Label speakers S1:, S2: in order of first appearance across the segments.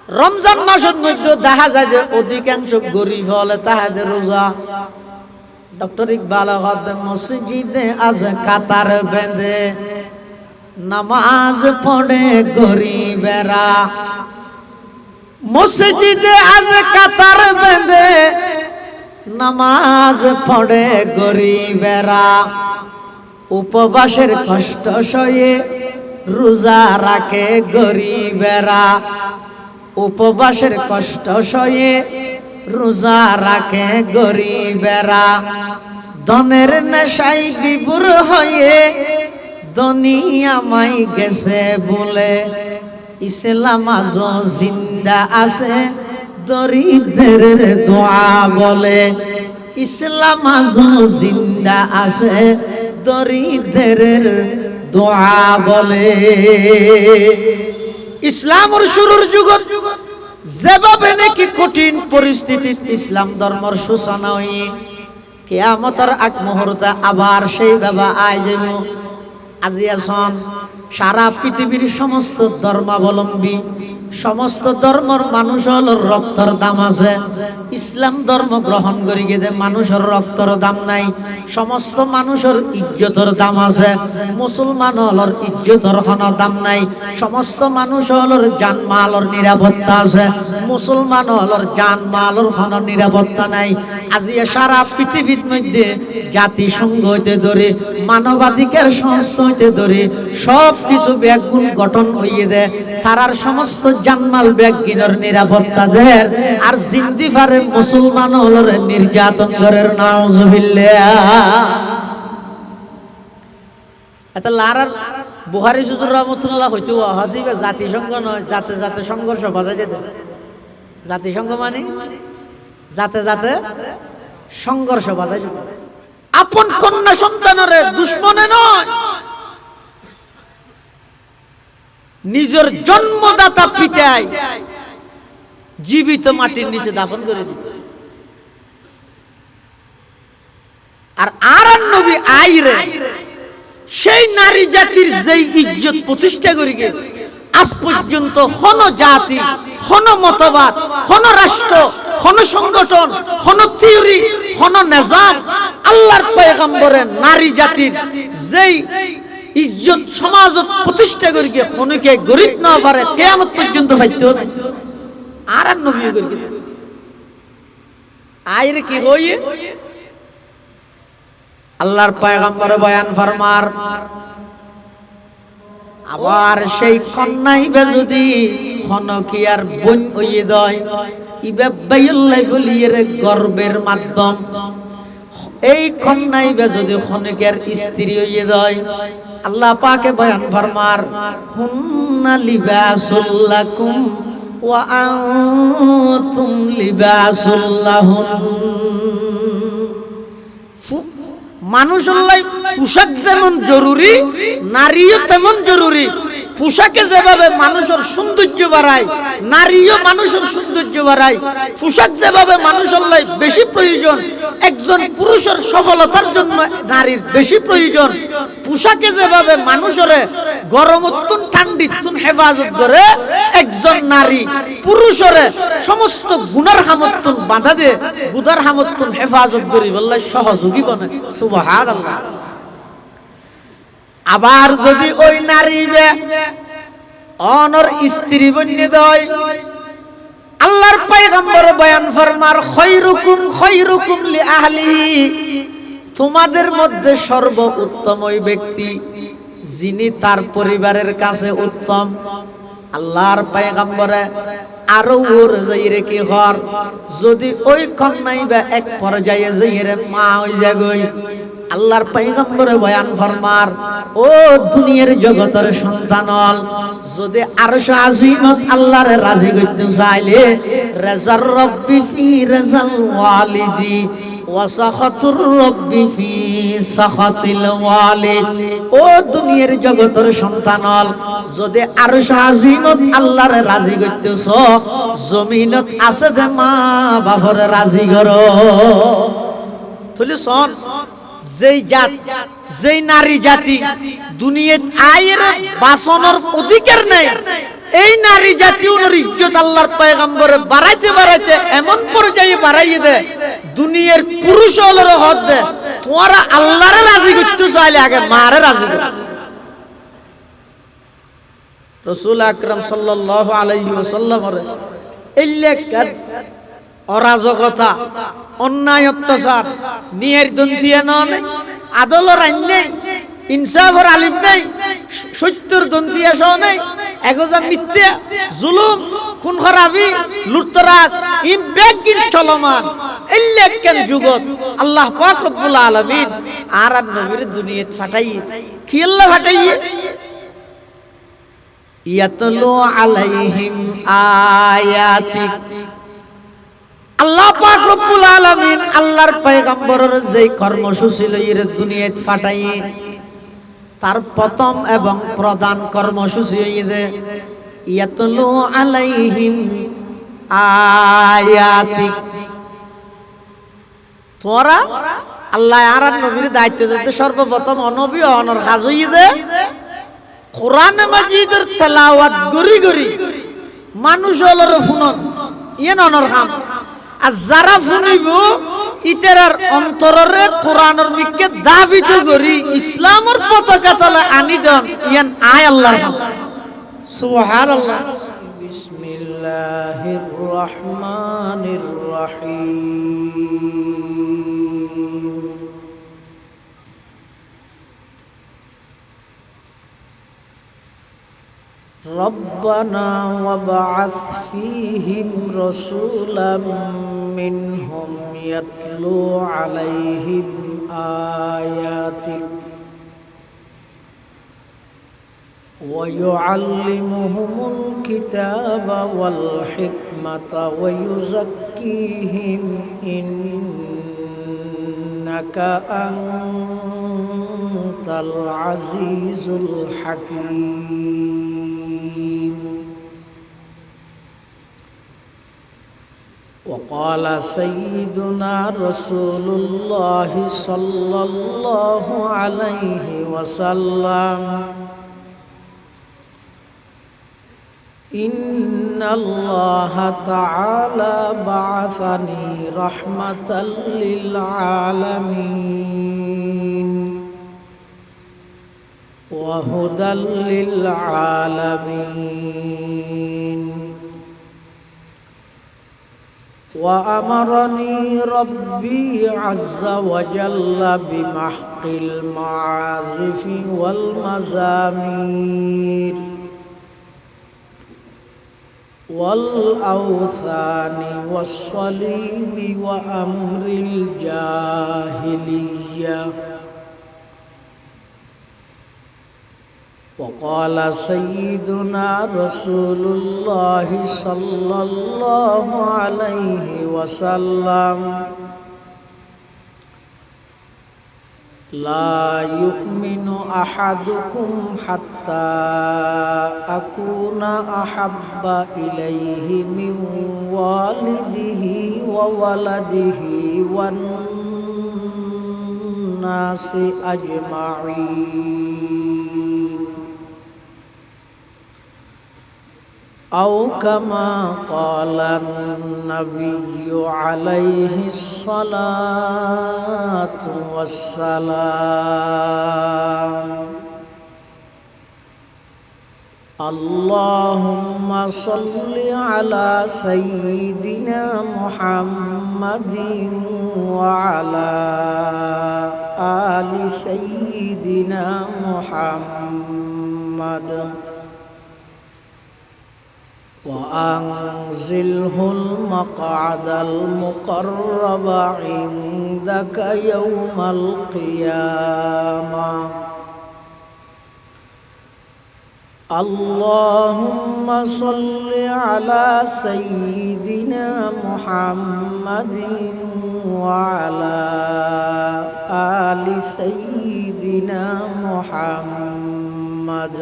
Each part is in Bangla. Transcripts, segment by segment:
S1: রমজান মাসের মধ্যে দেখা যায় যে অধিকাংশ গরিব হলে তাহাদের রোজা। ডক্টর ইকবাল মসজিদে আজ কাতার বেঁধে নামাজ পড়ে গরিবেরা, মসজিদে আজ কাতার বেঁধে নামাজ পড়ে গরিবেরা, উপবাসের কষ্ট সয়ে রোজা রাখে গরিবেরা, উপবাসের কষ্ট সয়ে রোজা রাখে গরিবেরা, ধনের নেশায় বিভোর হয়ে দুনিয়ামাই গেছে বলে, ইসলাম আজও জিন্দা আছে দরিদ্রের দোয়া বলে, ইসলাম আজও জিন্দা আছে দরিদ্রের দোয়া বলে। ইসলামের শুরুর যুগত যেভাবে নাকি কঠিন পরিস্থিতিত ইসলাম ধর্মের সূচনা হই, কিয়ামতের আগ মুহূর্তে আবার সেইভাবে আই যাব। আজি আছেন সারা পৃথিবীর সমস্ত ধর্মাবলম্বী, সমস্ত ধর্মের মানুষের রক্তর দাম আছে। ইসলাম ধর্ম গ্রহণ করি গেলে মানুষের রক্তর দাম নাই, সমস্ত মানুষের ইজ্জতের দাম আছে। মুসলমান হলর ইজ্জতের কোনো দাম নাই, সমস্ত মানুষ হলর জানমালর নিরাপত্তা আছে। মুসলমান হলর জানমালর কোনো নিরাপত্তা নাই। আজি সারা পৃথিবীর মধ্যে জাতিসংঘ হইতে ধরে মানবাধিকার সংস্থা হইতে ধরে সব কিছু ব্যাগুণ গঠন হইয়ে দেয়, তারার সমস্ত জানমাল ব্যাগিনের নিরাপত্তা দেয়, আর জিন্দিফারে মুসলমান হলর নির্যাতন করেন। নাউজুবিল্লাহ। এটা লারার বুহারি হুজুর রহমাতুল্লাহ হইতো হদিবে জাতিসংঘ নয়, জাতে জাতে সংঘর্ষ বাজাই যেত। জাতিসংঘ মানে জাতে জাতে সংঘর্ষ বাজাই যেত। আপন কন্যা সন্তানের দুশ্মনে নয়, নিজের জন্মদাতা পিতায় জীবিত মাটির নিচে দাফন করে দিত। আর আর নবী আইরে সেই নারী জাতির যেই ইজ্জত প্রতিষ্ঠা করি গে, আজ পর্যন্ত কোন জাতি, কোন মতবাদ, কোন রাষ্ট্র, কোন সংগঠন, কোন থিওরি, কোন নিজাম আল্লাহর পয়গম্বরের নারী জাতির যেই ইজ্জত সমাজত প্রতিষ্ঠা করি গে কোনকে গরিব না পারে কিয়ামত পর্যন্ত হইতো আর নবী করি গে। আইরে কি হই আল্লাহর পয়গম্বর বয়ান ফরমার, আবার সেই কন্যাইবে যদি খনকিয়ার বোন হইয়ে দেয়, ইবে বাইল্লাই বলিয়ে গর্বের মাধ্যম, এই কন্যাইবে যদি খনকের স্ত্রী হইয়ে দেয়, আল্লাহ পাকে বয়ান ফরমার, হুন্না লিবাসুল লাকুম ওয়া আনতুম লিবাসুল লাহুন। মানুষের পোশাক যেমন জরুরি, নারীও তেমন জরুরি। পোশাকে যেভাবে মানুষের সৌন্দর্য বাড়ায়, নারীও মানুষের সৌন্দর্য বাড়ায়। পোশাক যেভাবে মানুষের বেশি প্রয়োজন, একজন পুরুষের সফলতার জন্য নারীর বেশি প্রয়োজন। পোশাকে যেভাবে মানুষের গরমোত্তন ঠান্ডিত্তন হেফাজত করে, একজন নারী পুরুষের সমস্ত গুনার হামত্তন বাধা দিয়ে গুদার হামত্তন হেফাজত করি বললে সহযোগী বনে। সুবহানাল্লাহ। আবার যদি ওই নারী অনর স্ত্রী বন্যে দেয়, আল্লাহর পয়গম্বর বয়ান ফরমার, খায়রুকুম খায়রুকুম লিআহলিহি, তোমাদের মধ্যে সর্ব উত্তম ওই ব্যক্তি যিনি তার পরিবারের কাছে উত্তম। আল্লাহর পয়গম্বরে আরো ওর যাইরে কি ঘর, যদি ওই কন্যাই বা এক পর্যায়ে যাইরে মা হই যাগই, আল্লাহর পয়গম্বরে বয়ান ফরমার, ও দুনিয়ার জগতের সন্তান হল, যদি আরশ আজিমত আল্লাহর রাজি করতে চাইলে, রাজার রব্বি ফি রাজাল ওয়ালিদি ওয়া সাখাতুর রব্বি ফি সাখাতিল ওয়ালিদ। ও দুনিয়ার জগতের সন্তান হল, যদি আরশ আজিমত আল্লাহর রাজি করতেছ, জমিনত আছে দে মা বাবার রাজি করো। তুলি শোন, যেই জাত, যেই নারী জাতি দুনিয়াত আয়ের বাসনের অধিকার নাই, এই নারী জাতীয় ইজ্জত আল্লাহর পয়গম্বরে বাড়াইতে বাড়াইতে এমন পর্যায়ে বাড়াইয়ে দেয়, দুনিয়ার পুরুষ হলের হদ দেয়, তোমরা আল্লাহরে রাজি করতে চাইলে আগে মারে রাজি করো। রাসূল আকরাম সাল্লাল্লাহু আলাইহি ওয়াসাল্লামের এই লেখার অরাজকতা, অন্যায়, অত্যাচার, নির্যাতন দিয়ে নয়, আদলের আইন নেই, ইনসাফের আলিম নেই, সত্যের দন্তিয়া সহ নেই, এগোজা মিথ্যা, জুলুম, খুন খারাপি, লুটতরাজ, ইমবেগিন চলমান এই লেখার যুগত আল্লাহ পাক রব্বুল আলামিন আর নবীর দুনিয়াত ফাটাইয়ে কি আল্লাহ ফাটাইয়ে ইয়াতলু আলাইহিম আয়াতিক। আল্লাহ পাক রব্বুল আলামিন আল্লাহর পয়গম্বরের যেই কর্মসূচি লইরে দুনিয়াত ফাটাইয়ে তার প্রথম এবং প্রধান কর্মসূচি হইছে ইয়াতলু আলাইহিম আয়াতিক। তোরা আল্লাহ আর নবীর দায়িত্ব দিতে সর্বপ্রথম অনবী অনর কাজ হইছে কোরআন মাজিদের তেলাওয়াত গরি গরি মানুষ হলর শুনন ইয়ে ননর কাম। আর যারা শুনিব ইতার অন্তরের কোরআনের মিকে দাবিত করি ইসলামের পতাকা তলে আনি দেন ইয়ান আয় আল্লাহর কাম। সুবহানাল্লাহ।
S2: বিসমিল্লাহির রহমানির রহিম। ربنا وابعث فيهم رسولا منهم يتلو عليهم آياتك ويعلمهم الكتاب والحكمة ويزكيهم إنك أنت العزيز الحكيم. وقال سيدنا رسول الله صلى الله عليه وسلم إن الله تعالى بعثني رحمة للعالمين وهدى للعالمين وأمرني ربي عز وجل بمحق المعازف والمزامير والأوثان والصليب وأمر الجاهلية. وقال سيدنا رسول الله صلى الله عليه وسلم لا يؤمن أحدكم حتى أكون أحب إليه من والده وولده والناس أجمعين أو كما قال النبي عليه الصلاة والسلام. اللهم صل على سيدنا محمد وعلى آل سيدنا محمد وأنزله المقعد المقرب عندك يوم القيامة. اللهم صل على سيدنا محمد وعلى آل سيدنا محمد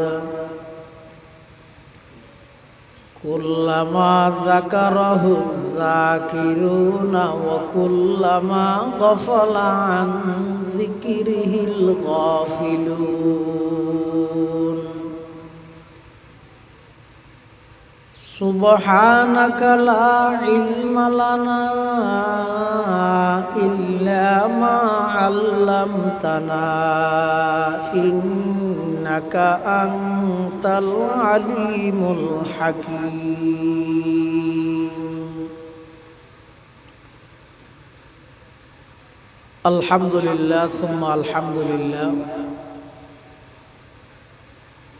S2: كلما ذكره الذاكرون وكلما غفل عن ذكره الغافلون. سبحانك لا علم لنا إلا ما علمتنا إنك أنت العليم الحكيم الحمد لله ثم الحمد لله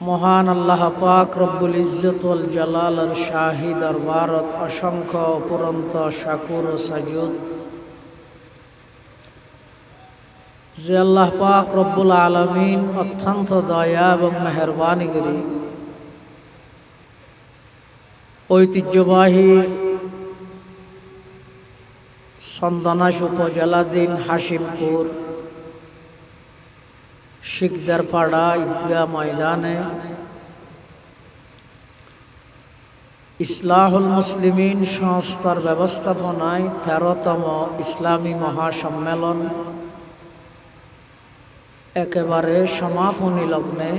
S2: মহান আল্লাহ পাক রব্বুল ইজ্জত ওয়াল জালালের শাহী দরবারত অসংখ্য অপুরন্ত শাকুর ও সাজুদ যে আল্লাহ পাক রব্বুল আলামিন অত্যন্ত দয়া এবং মেহেরবানি করি ঐতিহ্যবাহী চন্দনাইশ উপজেলাধীন হাশিমপুর শিকদারপাড়া ঈদগাহ ময়দানে ইসলাহুল মুসলিমিন সংস্থার ব্যবস্থাপনায় 13তম ইসলামী মহাসম্মেলন একেবারে সমাপনী লগ্নে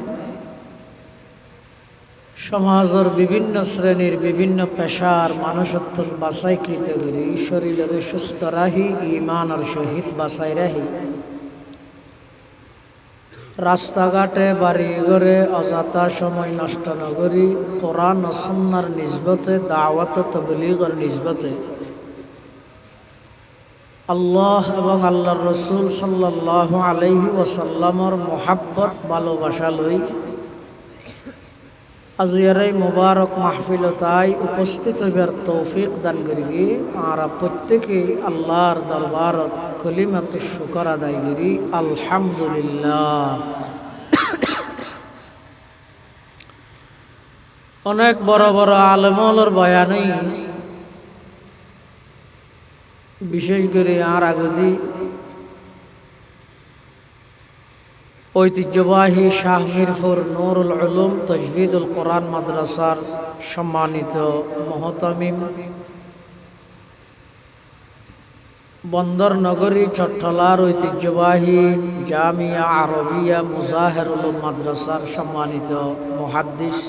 S2: সমাজের বিভিন্ন শ্রেণীর বিভিন্ন পেশার মানুষত্ব বাছাইকৃত করি শরীরের সুস্থ রাহি ঈমানের সহিত বাছাই রাহি রাস্তাঘাটে বাড়ি ঘরে অযথা সময় নষ্ট না করি কোরআন ও সুন্নাহর নিসবতে দাওয়াত ও তাবলীগের নিসবতে আল্লাহ এবং আল্লাহর রসুল সাল্লাল্লাহু আলাইহি ওয়াসাল্লামর মোহাব্বত ভালোবাসা লই আজকের এই মুবারক মাহফিলতায় উপস্থিত হইবার তৌফিক দান করি আর প্রত্যেকেই আল্লাহর দরবারত কলিমাতুশ শুকর আদায় করি আলহামদুলিল্লাহ। অনেক বড় বড় আলেমর বয়ানই বিশেষ করে আর আগদি ঐতিহ্যবাহী শাহ মিরপুর নুরুল উলুম তাজভিদুল কোরআন মাদ্রাসার সম্মানিত মুহতামিম বন্দর নগরী চট্টলার ঐতিহ্যবাহী জামিয়া আরবিয়া মুজাহির উলুম মাদ্রাসার সম্মানিত মুহাদ্দিস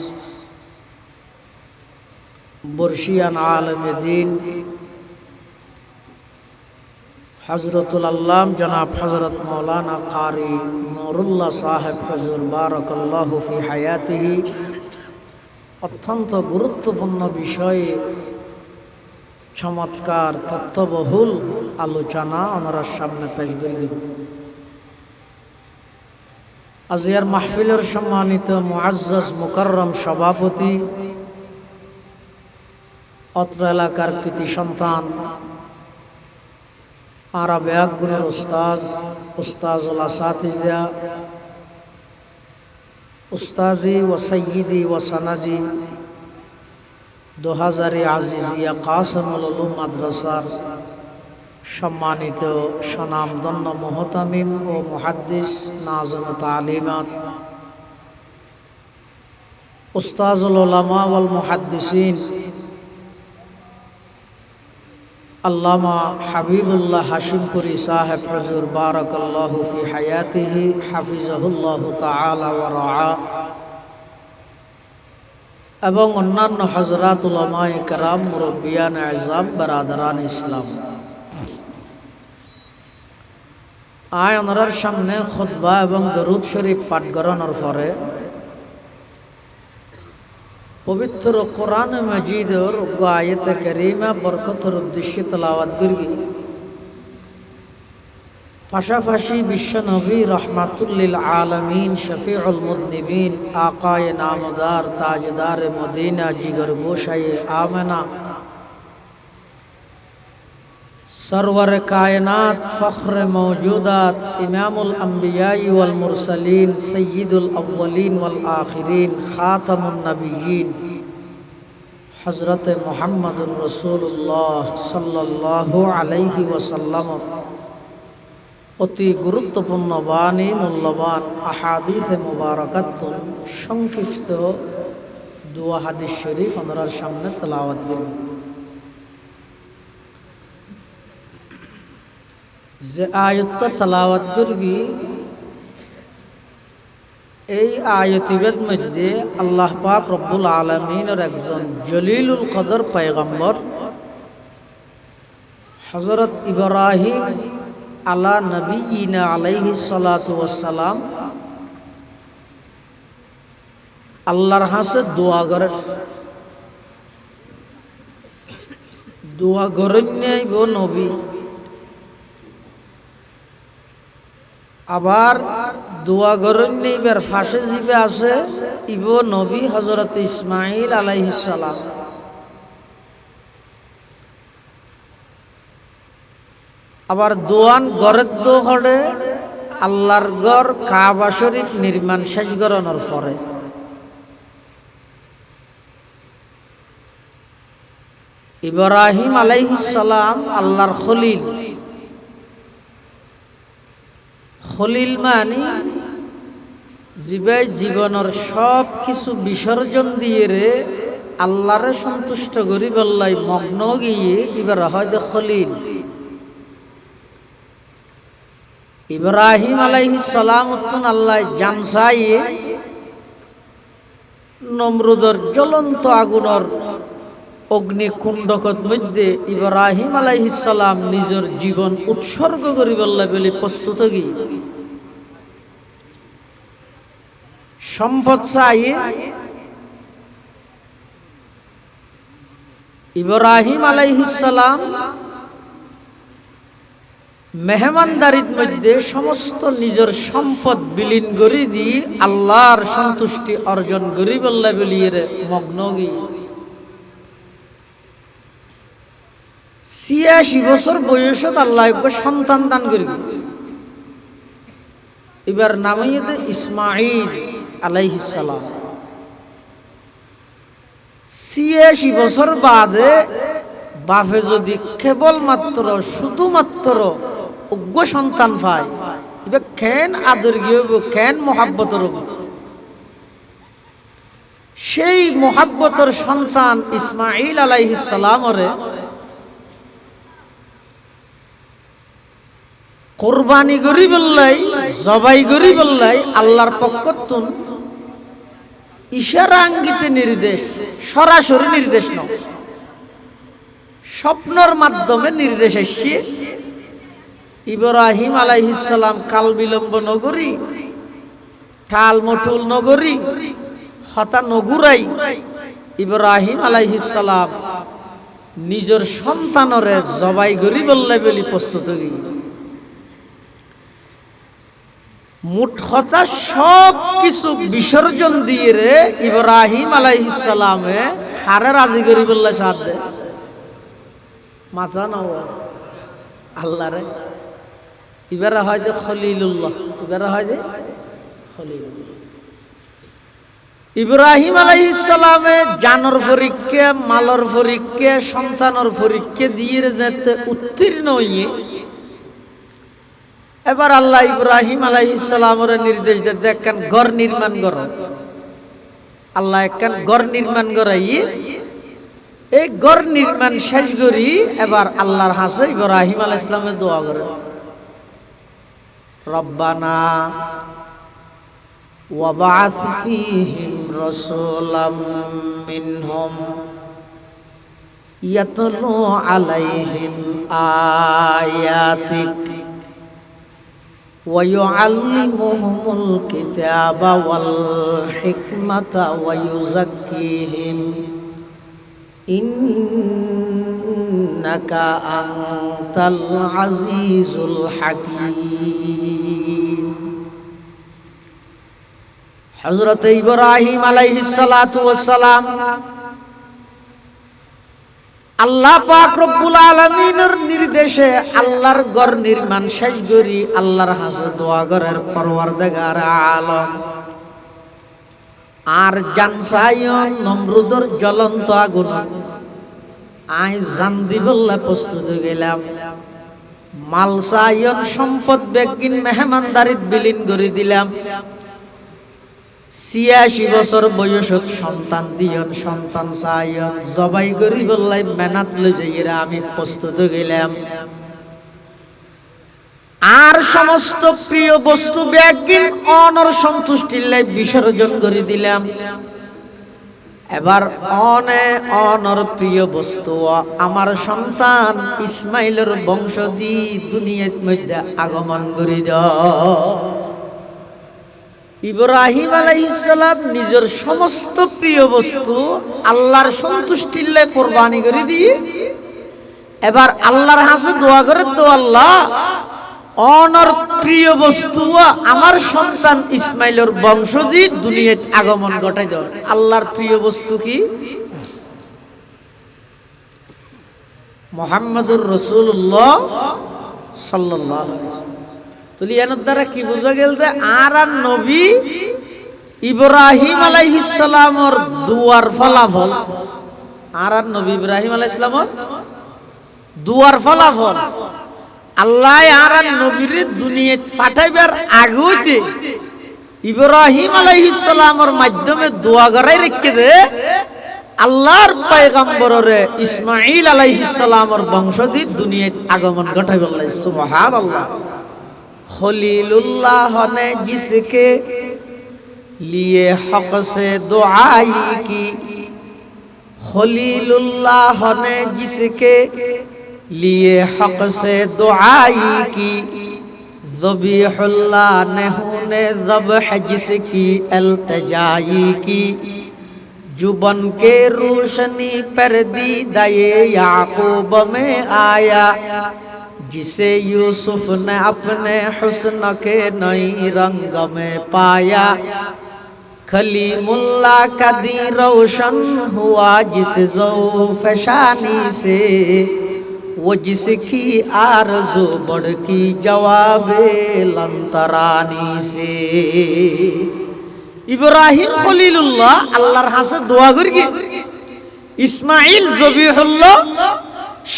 S2: বর্ষিয়ান আলেমে দ্বীন হযরতুল আল্লাম জনাব হযরত মাওলানা কারি নুরুল্লাহ সাহেব হুজুর বারাকাল্লাহু ফি হায়াতিহি অত্যন্ত গুরুত্বপূর্ণ বিষয়ে চমৎকার তথ্যবহুল আলোচনা ওনার সামনে পেশ করি। আজিয়ার মাহফিলের সম্মানিত মুআজ্জাজ মুকাররম সভাপতি অত্র এলাকার কৃতি সন্তান আরা ব্যাগুনের উস্তাজুল আসাতিজা উস্তাজি ও সৈয়দি ও সানাজি 2000 আজিজিয়া কাসমুল উলুম মাদ্রাসার সম্মানিত স্বনামধন্য মুহতামিম ও মুহাদ্দিস নাযিম তালিমাত উস্তাজুল উলামা ওয়াল মুহাদ্দিসিন আল্লামা হাবিবুল্লাহ হাশিমপুরি সাহেব হুজুর বারাকাল্লাহু ফি হায়াতিহি হাফিজাহুল্লাহু তাআলা ওয়া রাআ এবং অন্যান্য হযরত উলামায়ে কেরাম মুরব্বিয়ান আযম বারাদারান ইসলাম আয় ওনার সামনে খুতবা এবং দরুদ শরীফ পাঠ করানোর পরে পবিত্র কোরআন মাজিদের আয়াতে কারীমা বরকতের উদ্দেশ্যে তেলাওয়াত করি পাশাপাশি বিশ্বনবী রহমাতুল লিল আলামিন শফিউল মুযনিবিন আকায়ে নামদার তাজদার মদিনা জিগর গোশায়ে আমেনা সরওয়ার কায়নাত ফখর মওজুদাত ইমামুল আম্বিয়া ওয়াল মুরসালিন সৈয়দুল আউয়ালিন ওয়াল আখিরিন খাতামুন নবিয়্যিন হযরত মুহাম্মদুর রাসূলুল্লাহ সাল্লাল্লাহু আলাইহি ওয়াসাল্লাম অতি গুরুত্বপূর্ণ বাণী মূল্যবান আহাদিসে মুবারাকাত সংক্ষিপ্ত দোয়া হাদিস শরীফ আমাদের সামনে তেলাওয়াত করব। যে আয়াতটা তেলাওয়াত করবি এই আয়াতিবের মধ্যে আল্লাহ পাক রব্বুল আলামিনের একজন জলিলুল কদর পয়গম্বর হযরত ইব্রাহিম আলা নবিয়িনা আলাইহিস সালাতু ওয়াস সালাম আল্লাহর কাছে দোয়া করেন নাই গো নবী। আবার দোয়া করেন নেইবার ফাঁসে জিবে আছে ইবো নবী হযরত ইসমাইল আলাইহিস সালাম। আবার দোয়ান গড়ের দো হড়ে আল্লাহর গড় কাবা শরীফ নির্মাণ শেষ করানোর পরে। ইব্রাহিম আলাইহিস সালাম আল্লাহর খলিল। খলিল মানে জীবনের সব কিছু বিসর্জন দিয়ে রে আল্লাহরে সন্তুষ্ট করি বললাই মগ্ন গিয়ে এবার হয় যে খলিল। ইব্রাহিম আলাইহিস সালাম আল্লাহ জানসাইয়ে নমরুদের জ্বলন্ত আগুনের অগ্নিকুণ্ডকত মধ্যে ইব্রাহিম আলাইহিস সালাম নিজের জীবন উৎসর্গ করি বললাই বলে প্রস্তুত গিয়ে সম্পদ চাইয়ে ইব্রাহিম আলাইহিস সালাম মেহমানদারির মধ্যে সমস্ত নিজের সম্পদ বিলীন করে দিয়ে আল্লাহর সন্তুষ্টি অর্জন করি বললাই বলিয়ে মগ্ন গিয়ে ৮৬ বছর বয়সত আল্লাহ সন্তান দান করি। এবার নামাইতে ইসমাইল আলাইহিস সালাম ৮৬ বছর বাদে বাপে যদি কেবলমাত্র শুধুমাত্র অজ্ঞ সন্তান পায় এবার কেন আদর গিয়ে কেন মহাব্বতর সেই মহাব্বতর সন্তান ইসমাইল আলাইহিস সালামরে কোরবানি করি বললাই জবাই করি বললাই আল্লাহর পক্ষতুন ইশারা আঙ্গিতে নির্দেশ, সরাসরি নির্দেশ নয়, স্বপ্নর মাধ্যমে নির্দেশ এসছে। ইব্রাহিম আলাইহিস সালাম কাল বিলম্ব নগরী ঠাল মটুল নগরী হতা নগুরাই ইব্রাহিম আলাইহিস সালাম নিজের সন্তানরে জবাই করি বললাই বলি প্রস্তুত। মুঠ কথা সব কিছু বিসর্জন দিয়ে রে ইব্রাহিম আলাইহিস সালামে খারে রাজি করি বললে সাথ দে মাথা নাও আল্লাহ রে। এবারে হয় যে খলিলুল্লাহ, এবারে হয় যে খলিলুল্লাহ। ইব্রাহিম আলাইহিস সালামে জানর পরীক্ষা, মালর পরীক্ষা, সন্তানের পরীক্ষা দিয়ে যেতে উত্তীর্ণ হইয়ে এবার আল্লাহ ইব্রাহিম আলাইহিস সালামের নির্দেশ দেন একখান ঘর নির্মাণ করো। আল্লাহ একখান ঘর নির্মাণ করাই এই ঘর নির্মাণ শেষ করি এবার আল্লাহর হাসে ইব্রাহিম আলাইহিস সালামের দোয়া করে রব্বানা ওয়াবআথ ফীহিম রাসূলাম মিনহুম ইয়াতলু আলাইহিম আয়াতিক وَيُعَلِّمُهُمُ الْكِتَابَ وَالْحِكْمَةَ وَيُزَكِّيهِمْ إِنَّكَ أَنْتَ الْعَزِيزُ الْحَكِيمُ। হযরত ইব্রাহিম আলাইহিস সালাতু ওয়াস সালাম আল্লাহ পাক রব্বুল আলামিনের নির্দেশে আল্লাহর ঘর নির্মাণ শেষ করি আল্লাহর হাসে দোয়া করার পরওয়ারদিগার আলম আর জানসায়ন নমরুদের জ্বলন্ত আগুন আই জান দিবল্লা প্রস্তুত গেলাম মালসায়ন সম্পদ বেগিন মেহমানদারিত বিলীন করে দিলাম ৮৬ বছর বয়সত সন্তান দিয়ন সন্তান চাইন জবাই করি বললাই মেনাত লই যাইরা আমি প্রস্তুত গেলাম।
S1: আর সমস্ত প্রিয় বস্তু ব্যাগিন অনর সন্তুষ্টির লাই বিসর্জন করে দিলাম। এবার অনর প্রিয় বস্তু আমার সন্তান ইসমাইলের বংশধি দুনিয়ার মধ্যে আগমন করে দাও। ইব্রাহিম আলাইহিস সালাম নিজের সমস্ত প্রিয় বস্তু আল্লাহর সন্তুষ্টির লাই কুরবানি করে দিয়ে এবার আল্লাহর কাছে দোয়া করে, তো আল্লাহ অনর প্রিয় বস্তু আমার সন্তান ইসমাইলের বংশধি দুনিয়াত আগমন ঘটাই দাও। আল্লাহর প্রিয় বস্তু কি? মুহাম্মদুর রাসূলুল্লাহ সাল্লাল্লাহু আলাইহি ওয়াসাল্লাম। তাহলে এর দ্বারা কি বোঝা গেল যে আর নবী ইব্রাহিম আলাইহিস সালামের দুয়ার ফলাফল, আর নবী ইব্রাহিম আলাইহিস সালামের দুয়ার ফলাফল। আল্লাহ আর নবীর দুনিয়াত পাঠাইবার আগেতে ইব্রাহিম আলাইহিস সালামের মাধ্যমে দোয়া করাই রেখে দে আল্লাহর পয়গম্বরে ইসমাঈল আলাইহিস সালামের বংশধি দুনিয়াত আগমন ঘটাইবে। সুবহানাল্লাহ। খলিলুল্লাহ ने जिसके लिए हक से दुआई की, खलीलुल्लाह ने जिसके लिए हक से दुआई की, ज़बीहुल्लाह ने ज़ब्ह जिसकी इल्तिजाई की, जुबन के रोशनी पर दीदाए याकूब में आया, जिसे यूसुफ ने अपने हुस्न के नई रंग में पाया, खलीमुल्लाह का दी रोशन हुआ जिस ज़ौफ़शानी से, वो जिसकी आरज़ू बढ़ की जवाबे लंतरानी से। इब्राहिम खलीलुल्लाह আল্লাহর কাছে দোয়া করি, ইসমাঈল জবিহুল্লাহ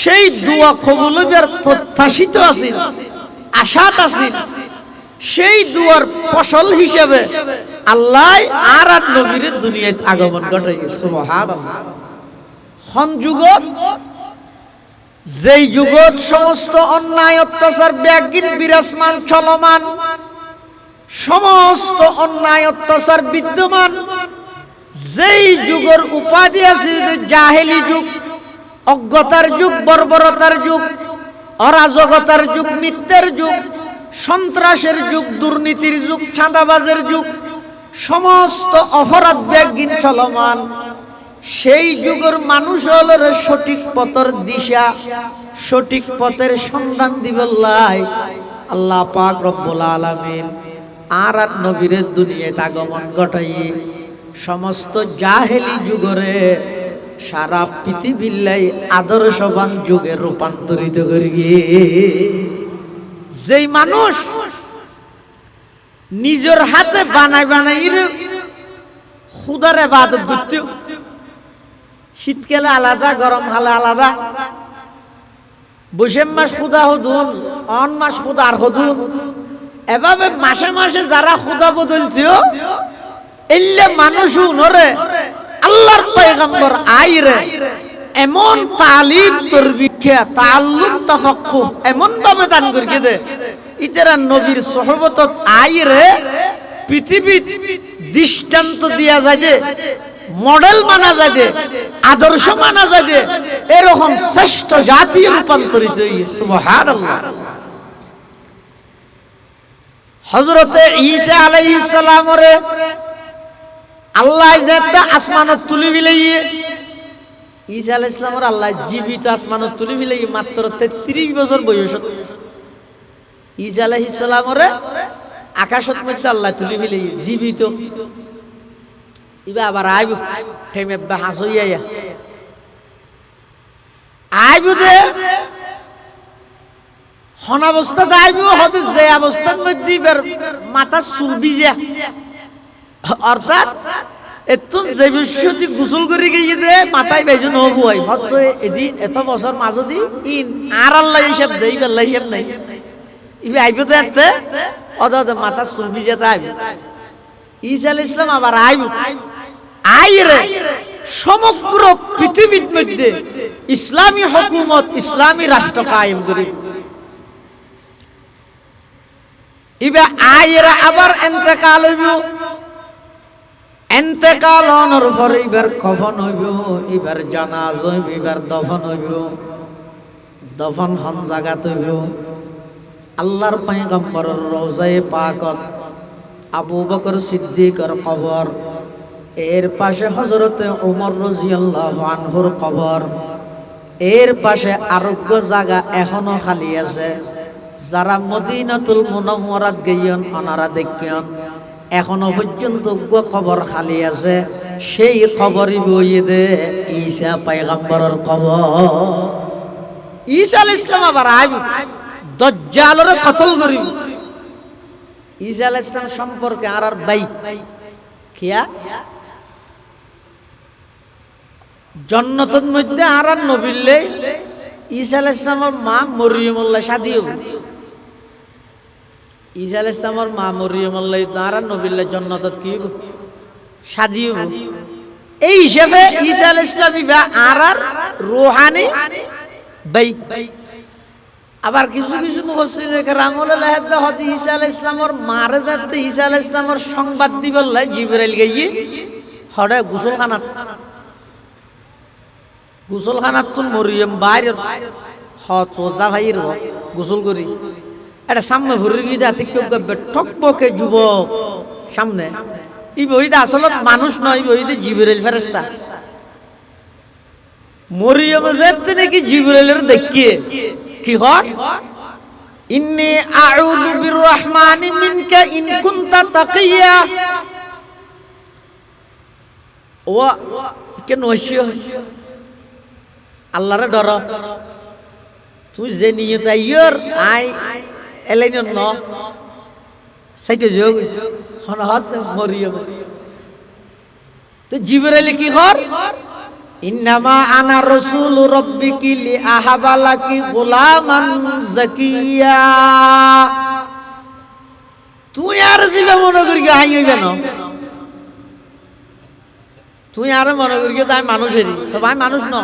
S1: সেই দোয়া কবুল হবার প্রত্যাশিত আছেন, আশাত আছেন। সেই দোয়ার ফসল হিসেবে আল্লাহ আর নবীর দুনিয়ায় আগমন ঘটাই। সুবহানাল্লাহ। হন যুগত, যেই যুগত সমস্ত অন্যায় অত্যাচার ব্যাগিন বিরাজমান চলমান, সমস্ত অন্যায় অত্যাচার বিদ্যমান, যেই যুগের উপাধি আছে জাহেলি যুগ, অজ্ঞতার যুগ, বর্বরতার যুগ, অরাজকতার যুগ, মিথ্যার যুগ, সন্ত্রাসের যুগ, দুর্নীতির যুগ, চাঁদাবাজের যুগ, সমস্ত অপরাধ ব্যাগিন চলমান, সেই যুগের মানুষ হল সঠিক পথের দিশা, সঠিক পথের সন্ধান দিবল্লাই আল্লাহ পাক রব্বুল আলামিন আর নবীর দুনিয়াতে আগমন ঘটাই সমস্ত জাহেলি যুগরে সারা পৃথিবীর আদর্শবান যুগে রূপান্তরিত করি। যেই মানুষ নিজের হাতে বানাই বানাই খুদার ইবাদত করত, শীতকালে আলাদা, গরম কালে আলাদা, বৈশাখ মাস খুদা হদুন, অন মাস খুদা আর হদুন, এভাবে মাসে মাসে যারা খুদা বদলতিও এলে মানুষ নরে আল্লাহর পয়গম্বর আইরে এমন তালিম তরবিয়া তাআল্লুম তাফাক্কুহ এমন ভাবে দান করিয়ে দে, ইতারা নবীর সোহবতত আইরে পৃথিবীর দৃষ্টান্ত দিয়া যায় দে, মডেল মানা যায় দে, আদর্শ মানা যায় দে, এরকম শ্রেষ্ঠ জাতি রূপান্তরিত হই। সুবহানাল্লাহ। হযরতে ঈসা আলাইহিস সালামরে আল্লাহ যেটা আসমানত তুলি বিলাইয়ে, ঈসা আলাইহিস সালামর আল্লাহ জীবিত আসমানত তুলি বিলাইয়ে মাত্র 33 বছর বয়স। ঈসা আলাইহিস সালামরে আকাশত মধ্যে আল্লাহ তুলি বিলাইয়ে জীবিত। ইবা আবার আইব ঠেমে বাহাস হইয়া আইব দে হন অবস্থা আইব হতে যে অবস্থার মধ্যে মাথা চুল ভিজা, অর্থাৎ এতন যে বিশ্বতি গোসল করে গিয়ে দে মাথায় বেজন হবুয়াই হস্ত এদিন এত বছর মাঝদি ইন আর আল্লাহ হিসাব দেই আল্লাহ হিসাব নাই। ইবে আইব দে এতে অদ মাথা চুল ভিজাতে আইব। ঈসা আলাইহিস সালাম আবার আইব আইরে সমগ্র পৃথিবীর মধ্যে ইসলামী হুকুমত, ইসলামী রাষ্ট্র কায়েম করে। ইবা আইরা আবার ইন্তেকাল হইব, ইন্তেকাল হওয়ার পরে এবার কফন হইব, এবার জানাজা হইব, এবার দফন হইব। দফন হন জাগাত হইব আল্লাহর পয়গম্বরের রওজায়ে পাকত, আবু বকর সিদ্দিকের কবর, এর পাশে হযরতে ওমর রাদিয়াল্লাহু আনহুর কবর, এর পাশে আরোগ্য জায়গা এখনো খালি আছে। যারা মদিনাতুল মুনাওয়ারাত গিয়েন ওনারা দেখেন এখনো পর্যন্ত কবর খালি আছে। সেই কবরই বইয়ে দে ঈসা পয়গম্বরের কবর। ঈসা আলাইহিস সালাম আবার আইব, দাজ্জালের কতল করিব। ঈসা আলাইহিস সালাম সম্পর্কে আর ভাই কিয়া জান্নাতের মধ্যে আর নবীলে ঈসা আলাইহিস সালামের মা মরিয়মুল্লাহ শাদী হবে। ঈসা আলাইহিস সালামের মা মরিয়মুল্লাহ আর নবীলে জান্নাতত কি শাদী হবে। এই হিসেবে ঈসা আলাইহিস সালাম ইবা আর রূহানি ভাই। আবার কিছু কিছু মুফাসসিরে কেরাম লেখে হযরত ঈসা আলাইহিস সালামের মারে যাতে ঈসা আলাইহিস সালামের সংবাদ দিবল্লাই জিবরাইল গিয়ে হড়ে গোসলখানাত তুন মরিয়ম বাইরে হতজা ভাইর গোসল করি এটা সামনে ভরে গিয়ে দা ঠিক ঠকবকে যুবক সামনে ই বইদা আসলে মানুষ নয়, বইদে জিবরাইল ফেরেশতা। মরিয়ম যাতে নাকি জিবরাইলের দেখিয়ে কি হয়, ইন্নী আউযু বিররহমানি মিনকা ইন কুনতা তাকিয়া। ও কেন হইছো আল্লাহরে ডর, তুই যে নিয়ত আইয়র আই এলাইন ন সাইতে যোগ হন হাত মরিয়ম। তো জিবরাইল কি কর, ইন্নামা আনা রাসূল রাব্বিকি লিআহাবালাকি গোলামান যাকিয়া। তুই আর জিবে মনে করি আইবে না, তুই আর মনে করি তাই মানুষেরই সবাই মানুষ ন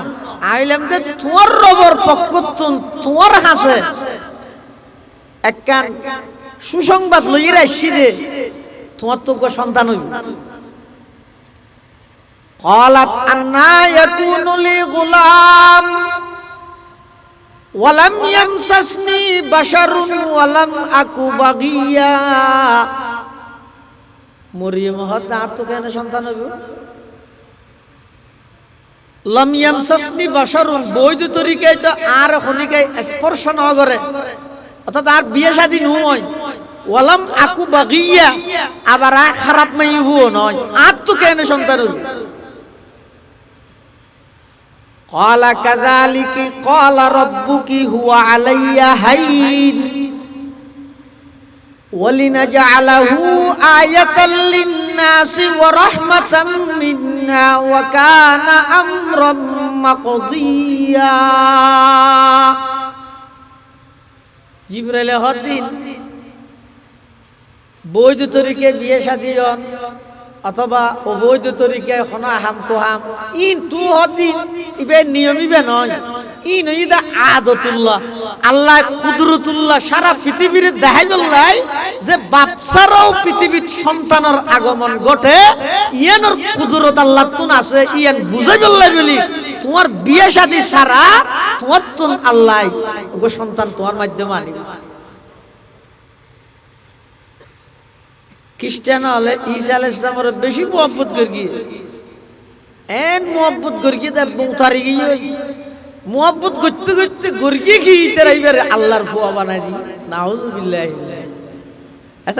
S1: আইলাম যে তোমার রবর পক্ষ তোমার হাসে একখান সুসংবাদ লইয়ে আসছি যে তোমার তো সন্তান হইব। قالت أنى يكون لي غلام ولم يمسسني بشر ولم أك بغيا। মরিয়ম হত আর তো কেন সন্তান হইব, লাম ইয়ামসাসনি বাশারুন বৈধ তরিকায় তো আর খনিকায় স্পর্শ ন করে, অর্থাৎ আর বিয়ে শাদী নয়। ওয়ালাম আকু বাগিয়া আবার খারাপ মাইহু নয়, আর তো কেন সন্তান হইব। قال كذلك قال ربك هو علي هين ولنجعله آية للناس ورحمة منا وكان أمرا مقضيا। জিবরাইল হদিন বৈধ তরিকে বিয়ে শাদী অথবা অবৈধ তরিকায় খনা হাম কোহাম ইন তু হদিন ইবে নিয়মিবে নয়, ইন ইদা আদতুল্লাহ আল্লাহ কুদরতুল্লাহ সারা পৃথিবীর দেখাই বললাই যে বাপসারাও পৃথিবীর সন্তানের আগমন ঘটে, ইয়ানোর কুদরত আল্লাহ তুন আছে ইয়ান বুঝাই বললাই বলি তোমার বিয়ে শাদী সারা তোমার তুন আল্লাহ ওগো সন্তান তোমার মাধ্যমে আনিবে। খ্রিস্টান হলে ঈসা আলাইহিস সালামের বেশি মোহাব্বত করি এন মোহাব্বত করি দে বউতারি গিয়ে মোহাব্বত করতে করতে গরিয়ে কি তারাইবার আল্লাহর ফুয়া বানাই দি নাউজুবিল্লাহ।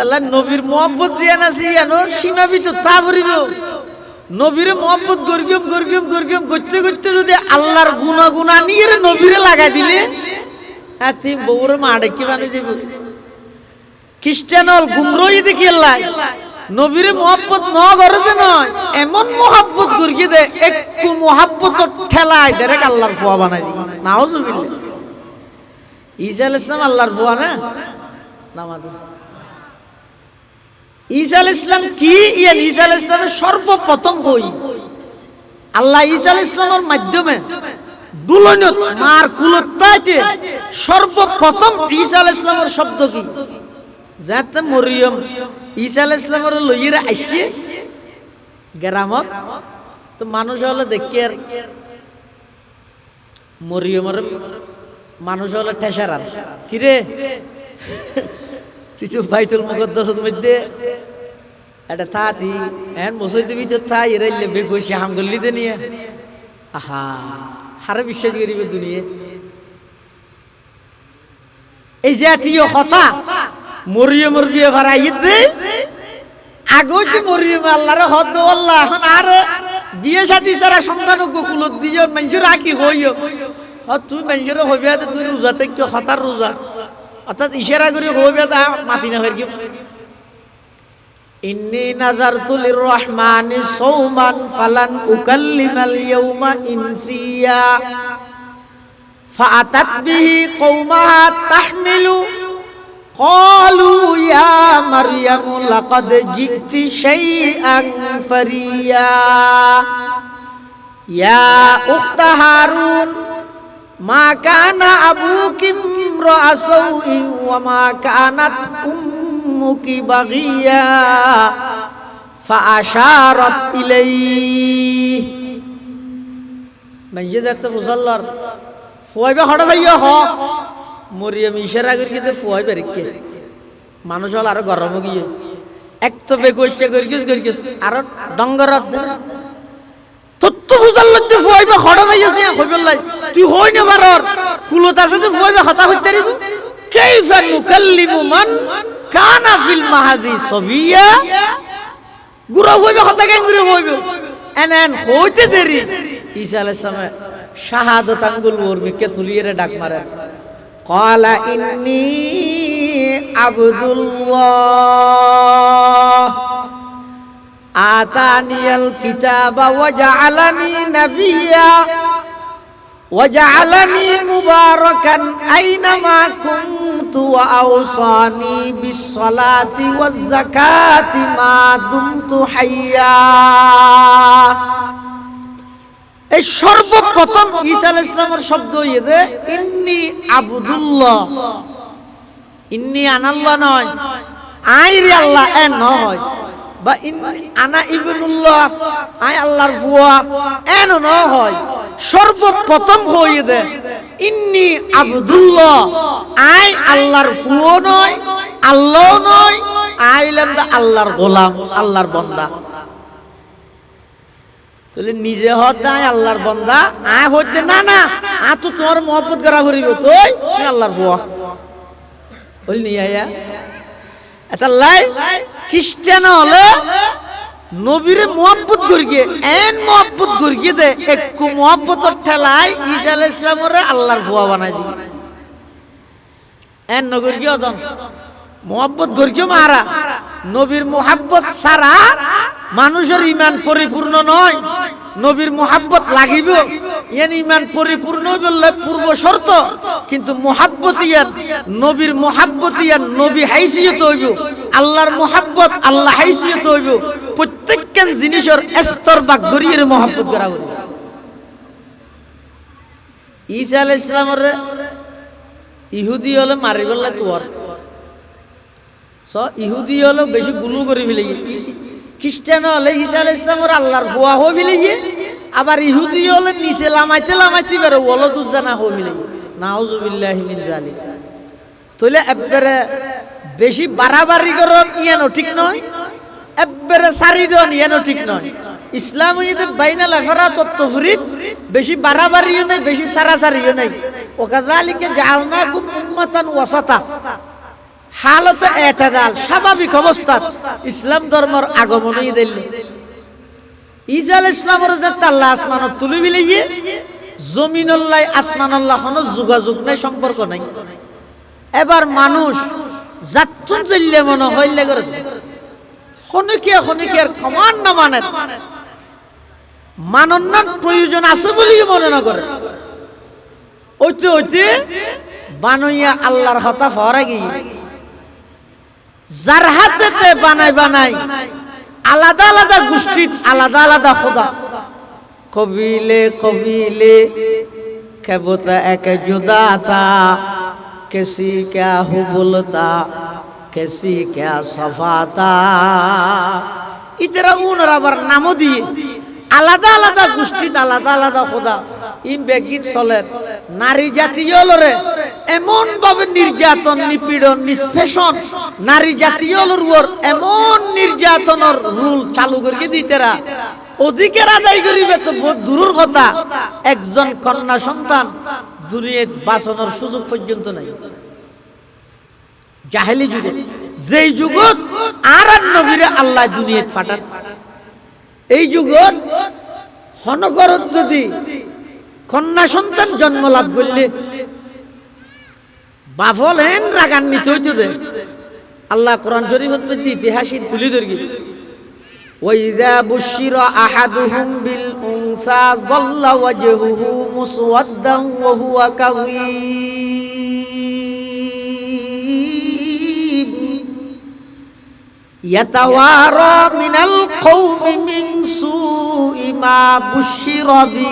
S1: আল্লাহ নবীর মোহাব্বত জিয়ান আছে জানো সীমা ভিতর তা ভরিব। নবীর মোহাব্বত গরিয়ম গরিয়ম গরিয়ম করতে করতে যদি আল্লাহর গুণাগুণা নিয়ে নবীরে লাগাই দিলে এতি বউর মা ডেকে বানিয়ে যাব। খ্রিস্টান হল গুমরই দেখি আল্লাহ নবীরে মোহাব্বত ন করতে নয় এমন মোহাব্বত করিয়ে দে একটু মোহাব্বত ঠেলায় ডাইরেক্ট আল্লাহর ফুয়া বানাই দি নাউজুবিল্লাহ। ঈসা আলাইহিস সালাম আল্লাহর ফুয়া না নামাজ। ঈসা আলাইহিস সালাম কি ইয়ান ঈসা আলাইহিস সালামের সর্বপ্রথম কই আল্লাহ ঈসা আলাইহিস সালামের মাধ্যমে দুলনত মার কুলতাইতে সর্বপ্রথম ঈসা আলাইহিস সালামের শব্দ কি যাতে মরিয়ম ঈসা আলাইহিস সালামের লইরা আইছে গ্রামত, তো মানুষ হলে দেখি আর মরিয়মের মানুষ হলে ঠেসারার কিরে তুই তো বাইতুল মুকদ্দাসের মধ্যে এটা থাতি এখন মসজিদের ভিতর থাই এরাইলে বেগুছি হামগল্লিতে নিয়ে আহা হারে বিশ্বাস করিবে দুনিয়া এই জাতীয় কথা মরিয়মের বিয়ে ভাড়াইতে আগে তো মরিয়ম আল্লাহরে হদ আল্লাহ এখন আর বিয়ে শাদী ছাড়া সন্তান কুলত দিয়ে মানুষের রাখি হইও তুই মানুষের হইবে তুই রোজা থেকে হতার রোজা অর্থাৎ ইশারা করে হইবে তা মাতি না হয়ে ইন্নী নাযারতু লিররহমানি সাওমান ফালান উকাল্লিমাল ইয়াওমা ইনসিয়া ফাআতাত বিহি কওমাহা তাহমিলু ক্বালু ইয়া মারইয়াম লাকাদ জি'তি শাইআন ফারিয়া ইয়া উখতা হারুন মা কানা আবুকি ইমরা'a সাউইন ওয়া মা কানাত উম্মুকি বাগিয়া ফাআশারাত ইলাইহি মাইজে যাতে ফুসাল্লার ফুয়াইবে হড়া ভাইয়া হ মরিয়ম ইশারা করিতে ফুয়াইবে রেখে মানুষ হল আরো গরম গিয়ে এক তো বেকোষ্টা করিস আর ডঙ্গরাত তত্ত্ব ফুসাল্লার তে ফুয়াইবে হড়া ভাইয়া সে কইবলাই তুই হই না পারর কুলত আছে তো ফুয়াইবে হতা হইতে রিব কাইফা নুকাল্লিমু মান কানা ফিল মাহাদি সবিয়া গুরা হইবে হতা কেন গুরা হইবে এন হইতে দেরি ঈসা আলাইহিস সালাম শাহাদাত আঙ্গুল ওর মিকে তুলিয়ে ডাক মারে ক্বালা ইন্নী আবদুল্লাহ আতানিয়াল কিতাবা ওয়া জাআলানি নাবিয়্যা ওয়া জাআলানি মুবারাকান আইনামা কুনতু ওয়া আওসানি বিস সালাতি ওয়াজ যাকাতি মা দুমতু হাইয়া এই সর্বপ্রথম ঈসা আলাইহিস সালামের শব্দ ইয়ে ইন্নী আবদুল্লাহ ইন্নী আনাল্লাহ নয় আই রে আল্লাহ এ নয় বা আনা ইবনুল্লাহ আই আল্লাহর ফুয়া এন নয় সর্বপ্রথম হয়ে দে ইন্নী আবদুল্লাহ আই আল্লাহর ফুয়া নয় আল্লাহ নয় আইলাম দা আল্লাহর গোলাম আল্লাহর বান্দা তাহলে নিজে হতাই আল্লাহর বান্দা আয় হইতে না না আ তো তোমার মহব্বত করা করিব তুই আল্লাহর বুয়া বল নি আয়া এটা লাই খ্রিস্টান হলে নবীরে মহব্বত করিয়ে এন মহব্বত করিয়ে দে একটু মহব্বতর ঠেলাই ঈসা আলাইহিস সালামের আল্লাহর বুয়া বানাই দি এন নগর কি অদন মহব্বত করিয়ে মারা নবীর মহব্বত সারা মানুষের ইমান পরিপূর্ণ নয় নবীর মোহাব্বত লাগিব ইয়ান ইমান পরিপূর্ণ বললে পূর্ব শর্ত কিন্তু মোহাব্বত ইয়ান নবীর মোহাব্বত ইয়ান নবী হাইসিয়ত হইব আল্লাহর মোহাব্বত আল্লাহ হাইসিয়ত হইব প্রত্যেকখান জিনিসের স্তর বা গরিয়ের মোহাব্বত করা হইব ঈসা আলাইহিস সালামের ইহুদি হলে মারি বললে তোর ইহুদি হলে বেশি গুলু করে ফেলে খ্রিস্টান হলে ঈসা আলাইহিস সালামের আল্লাহর ফুয়া হয়ে ফেলে আবার ইহুদি হলে নিচে লামাইতে বেরো বলো দুজানা হয়ে ফেলে নাউজুবিল্লাহি মিন জালিক তাহলে একবারে বেশি বাড়াবাড়ি করন ইয়ানো ঠিক নয় একবারে সারিজন ইয়ানো ঠিক নয় ইসলাম হইতে বাইনা লাফারা তত্ত্বফরিদ বেশি বাড়াবাড়িও নাই বেশি সারাসারিও নাই ওকাযালিকা জাআলনাকুম উম্মাতান ওয়াসাতা হালতে এতেদাল স্বাভাবিক অবস্থা ইসলাম ধর্মের আগমনই দিল ঈসা আলাইহিস সালামের যে আল্লাহ আসমানত তুলি বিলিয়ে জমিনুল্লাহ আসমানুল্লাহ কোনো যোগাযোগ নাই সম্পর্ক নাই এবার মানুষ যাচ্ছুন চললে মনে হইলে করে খনিকিয়ার কমান না মানে মানন্নার প্রয়োজন আছে বলি মনে না করে ওইতে বানইয়া আল্লাহর হতা ফরা গিয়ে যার হাতেতে বানাই আলাদা আলাদা গোষ্ঠী আলাদা আলাদা খোদা কবিলে কেবতা এক জুদা তা কিসি क्या हु बोलता কেসি কে সফাতা ইতেরা উনর আবার নামও দিয়ে আলাদা আলাদা গোষ্ঠীতে আলাদা আলাদা খোদা ইম বেগিন চলে নারী জাতীয় লরে এমন ভাবে নির্যাতন নিপীড়ন নিষ্পেষণ নারী জাতীয় লর এমন নির্যাতনের রুল চালু করে দিতেরা অধিকার আদায় করিবে তো দূরের কথা একজন কন্যা সন্তান দুনিয়াত বাঁচানোর সুযোগ পর্যন্ত নাই। জাহেলি যুগ যেই যুগত আর নবীরে আল্লাহ দুনিয়াত পাঠান এই যুগত হনগরত যদি কন্যা সন্তান জন্ম লাভ করলে বাফল হেন রাগান্বিত হইতে দে আল্লাহ কোরআন শরীফত মধ্যে ইতিহাসই তুলি ধরি ওয়াইযা বুশিরা আহাদুহুম বিল উনসা যাল্লা ওয়াজহুহু মুসওয়াদ্দান ওয়া হুয়া কাযীব ইয়াতাওয়ারা মিনাল কওমি মিন সুই মা বুশিরা বি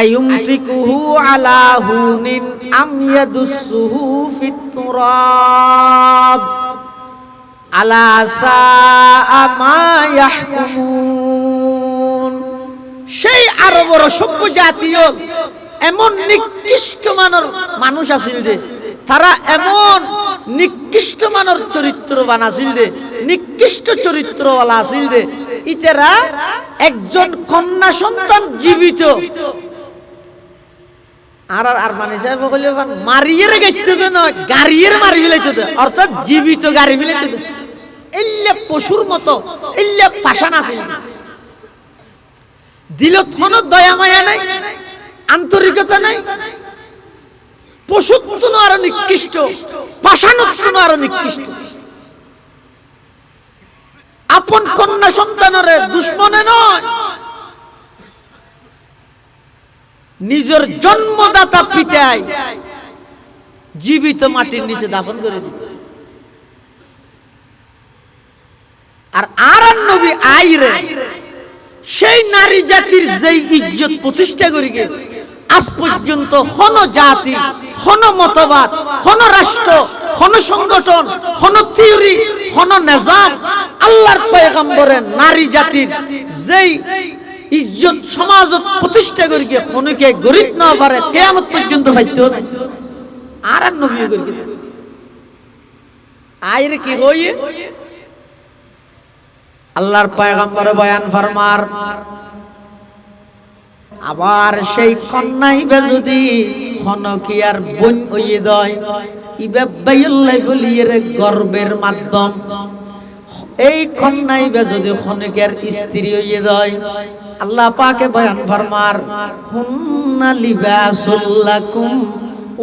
S1: আয়ুমসিকুহু আলা হুনিন আম ইয়াদুসুহু ফিত তুরাব আলা সাআ মা ইয়াহকুমুন। সেই আরবের সভ্য জাতীয় এমন নিকৃষ্ট মানের মানুষ আছিল যে তারা এমন নিকৃষ্ট মানের চরিত্রবান আছিল যে নিকৃষ্ট চরিত্রওয়ালা আছিল যে ইতেরা একজন কন্যা সন্তান জীবিত আর মানে সাহেব কইলে মারিয়ে গাইতে দে না গাড়িয়ে মারি ফেলাইতে দে অর্থাৎ জীবিত গাড়ি ফেলাইতে দে এল্লে পশুর মতো এল্লে পাষাণ আছিল দিল কোনো দয়া মায়া নাই আন্তরিকতা নাই পশুর মতো আরো নিকৃষ্ট পাষাণের মতো আরো নিকৃষ্ট আপন কন্যা সন্তানরে দুশ্মনে নয় নিজের জন্মদাতা পিতায় জীবিত মাটির নিচে দাফন করে দিত। আর নবী আইরে সেই নারী জাতির যেই ইজ্জত প্রতিষ্ঠা করিকে আজ পর্যন্ত কোন জাতি কোন মতবাদ কোন রাষ্ট্র কোন সংগঠন কোন থিওরি কোন নিজাম আল্লাহর পয়গম্বরের নারী জাতির যেই ইজ্জত সমাজত প্রতিষ্ঠা করি গিয়ে কোনকে গরিব না পারে কিয়ামত পর্যন্ত হইতে হবে আর নবী করি আইরে কি হই আল্লাহর পয়গম্বর বয়ান ফরমার আবার সেই কন্যাইবে যদি খনকিয়ার বোন হইয়ে দেয় ইবে বাইল্লাই বলিয়ে গর্বের মাধ্যম এই কন্যাইবে যদি খনকের স্ত্রী হইয়ে দেয় আল্লাহ পাকে বয়ান ফরমার হুন্না লিবাসুল লাকুম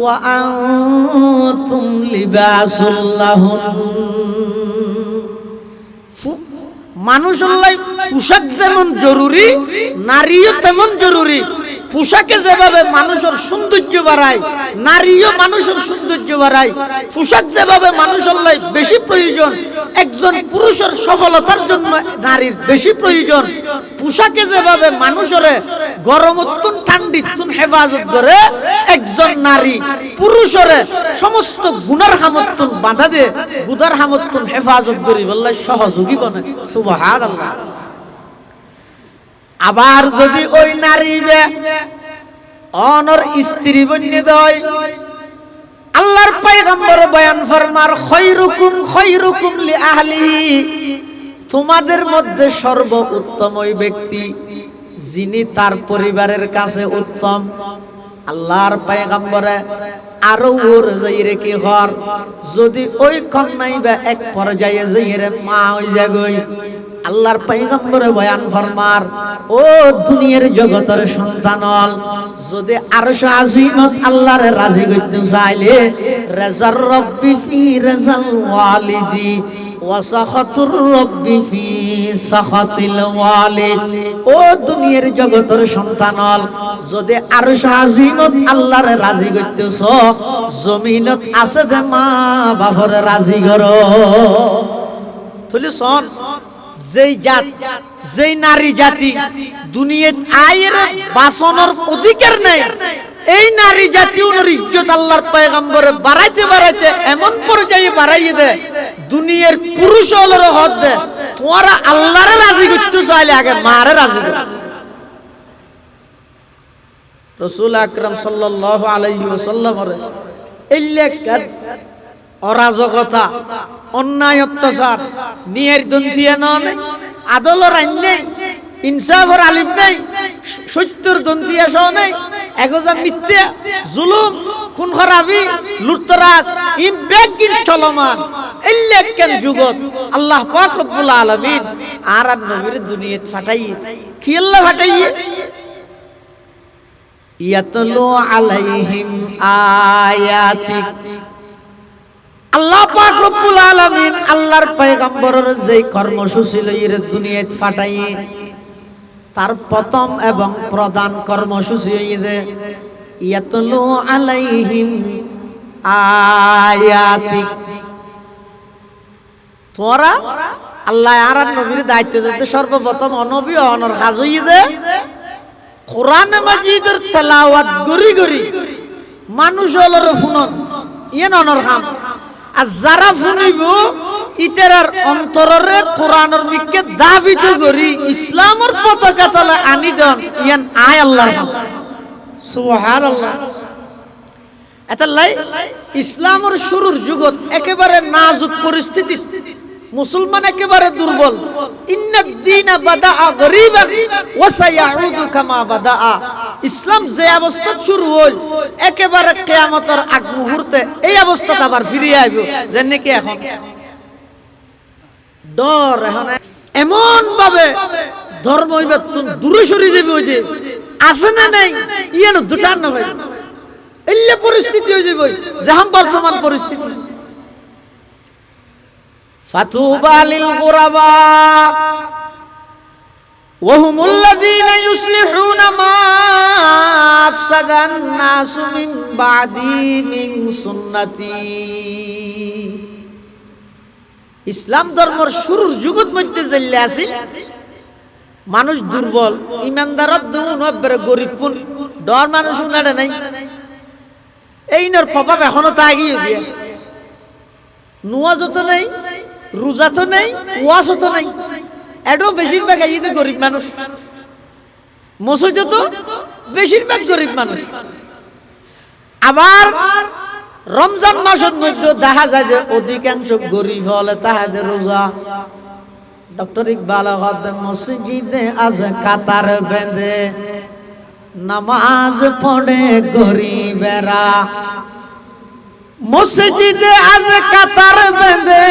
S1: ওয়া আনতুম লিবাসুল লাহুন। মানুষের পোশাক যেমন জরুরি নারীও তেমন জরুরি। পোশাকে যেভাবে মানুষের সৌন্দর্য বাড়ায় নারীও মানুষের সৌন্দর্য বাড়ায়। পোশাক যেভাবে মানুষের বেশি প্রয়োজন একজন পুরুষের সফলতার জন্য নারীর বেশি প্রয়োজন। পোশাকে যেভাবে মানুষের গরমত্তুন ঠান্ডিত্তুন হেফাজত করে একজন নারী পুরুষের সমস্ত গুনার হামত্তুন বাধা দিয়ে গুদার হামত্তুন হেফাজত করি বললে সহযোগী বনে সুবহানাল্লাহ। আবার যদি ওই নারী অনর স্ত্রী বন্যে দেয় আল্লাহর পয়গম্বর বয়ান ফরমার খৈরুকুম খৈরুকুম লি আহলিহি, তোমাদের মধ্যে সর্বোত্তম ওই ব্যক্তি যিনি তার পরিবারের কাছে উত্তম। আল্লাহর পয়গম্বরে আরো ওর যাইরে কি হর যদি ওই কন্যাই বা এক পর্যায়ে যাইরে মা হই যাগই আল্লাহর পয়গম্বরে বয়ান ফরমার ও দুনিয়ার জগতের সন্তানল যদি আরশ আজিমত আল্লাহর রাজি করতে চাইলে রাজার রব্বি ফি রাজাল ওয়ালিদি ওয়া সাখাতুর রব্বি ফি সাখাতিল ওয়ালিদ। ও দুনিয়ার জগতের সন্তানল যদি আরশ আজিমত আল্লাহর রাজি করতেছ জমিনত আছে দে মা বাবার রাজি করো। তুলি শোন যেই জাত যেই নারী জাতি দুনিয়াত আয়ের বাসনের অধিকার নাই এই নারী জাতীয় ইজ্জত আল্লাহর পয়গম্বরে বাড়াইতে বাড়াইতে এমন পর্যায়ে বাড়াইয়ে দেয় দুনিয়ার পুরুষ হলোর হদ দেয় তোমরা আল্লাহরে রাজি করতে চাইলে আগে মারে রাজি করো। রাসূল আকরাম সাল্লাল্লাহু আলাইহি ওয়াসাল্লামের ইল্লাকাত অরাজকতা অন্যায় অত্যাচার নির্দন দিয়ে নন আদলর আইন নেই ইনসাফের আলিফ নেই সত্যর দন্তিয়া সহ নেই এগোজা মিথ্যা জুলুম খুন খারাপি লুটতরাজ ইম বেগিন চলমান ইল্লাকাত যুগত আল্লাহ পাক রব্বুল আলামিন আর নবীর দুনিয়াত ফাটাইয়ে কি আল্লাহ ফাটাইয়ে ইয়াতলু আলাইহিম আয়াতিক আল্লাহ পাক রব্বুল আলামিন আল্লাহর পয়গম্বরের যে কর্মসূচি লইয়ের দুনিয়াত ফাটাইয়ে তার প্রথম এবং প্রধান কর্মসূচি হইছে ইয়াতলু আলাইহিম আয়াতিক তোরা আল্লাহ আর নবীর দায়িত্ব দিতে সর্বপ্রথম অনবী অনর কাজ হইছে কোরআন মাজিদের তেলাওয়াত গরি গরি মানুষ হলর ফুনত ইয়ে ননর কাম আর যারা শুনিব ইতারার অন্তরের কোরআনের মিকে দাবিত করি ইসলামের পতাকা তলে আনি দেন ইয়ান আয় আল্লাহর নাম সুবহানাল্লাহ। এতালাই ইসলামের শুরুর যুগত একেবারে নাজুক পরিস্থিতি মুসলমান একেবারে দুর্বল ইন্নাদ দীনা বাদাআ গরীবান ওয়া সায়াউদু কামা বাদাআ ইসলাম যে অবস্থা শুরু হল একেবারে কিয়ামতের আগ মুহূর্তে এই অবস্থাটা আবার ফিরে আইব যেন কি এখন ডর এখন এমন ভাবে ধর্ম হইবে দূরে সরে যাবে ওই যে আছে না নাই ইয়ান দুটার না ভাই এল্লে পরিস্থিতি হয়ে যাবে যেমন বর্তমান পরিস্থিতি ফাতুবা লিল গুরাবা ওয়া হুমুল্লাযীনা ইউসলিহুনা মা আফসাদান নাসু মিন বাদি মিন সুন্নতি ইসলাম ধর্মের শুরুর যুগত মধ্যে জেলে আছিল মানুষ দুর্বল ইমানদার দুনবের গরিবপুন ডর মানুষ উনাড়ে নাই এইনার প্রভাব এখনো তা আগিয়ে দিয়ে নুয়াজ তো নাই রোজা তো নাই ওয়াজ তো নাই এটাও বেশিরভাগ আইতে গরিব মানুষ মসজিদে তো বেশিরভাগ গরিব মানুষ আবার রমজান মাসের মধ্যে দেখা যায় যে অধিকাংশ গরিব হলে তাহাদের রোজা ডক্টর ইকবাল মসজিদে আজ কাতার বেঁধে নামাজ পড়ে গরিবেরা মসজিদে আজ কাতার বেঁধে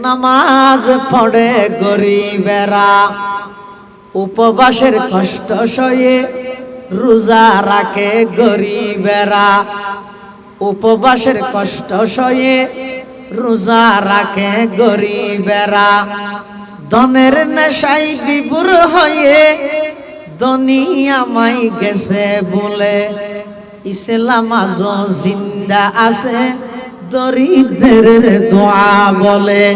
S1: নামাজ পড়ে গরিবেরা উপবাসের কষ্ট সয়ে রোজা রাখে গরিবেরা উপবাসের কষ্ট সয়ে রোজা রাখে গরিবেরা ধনের নেশায় বিভোর হয়ে দুনিয়ায় গেছে বলে ইসলাম আজও জিন্দা আছে দরিদ্রের দোয়া বলে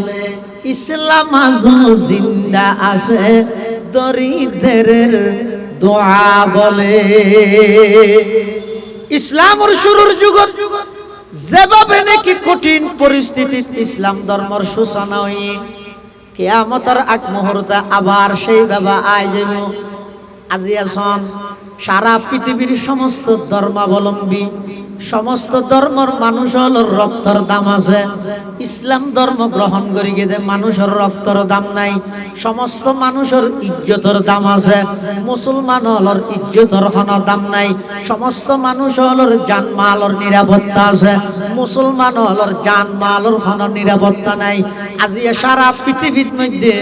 S1: ইসলাম আজও জিন্দা আছে দরিদ্রের দোয়া বলে ইসলামের শুরুর যুগত যেভাবে নাকি কঠিন পরিস্থিতিত ইসলাম ধর্মের সূচনা হই কিয়ামতের আগ মুহূর্তে আবার সেই ভাবে আয় যাব আজি আসন সারা পৃথিবীর সমস্ত ধর্মাবলম্বী সমস্ত ধর্মের মানুষের রক্তর দাম আছে ইসলাম ধর্ম গ্রহণ করি গেলে মানুষের রক্তর দাম নাই সমস্ত মানুষের ইজ্জতের দাম আছে মুসলমান হলর ইজ্জতের কোনো দাম নাই সমস্ত মানুষ হলর জানমালর নিরাপত্তা আছে মুসলমান হলর জানমালর কোনো নিরাপত্তা নাই আজি সারা পৃথিবীর মধ্যে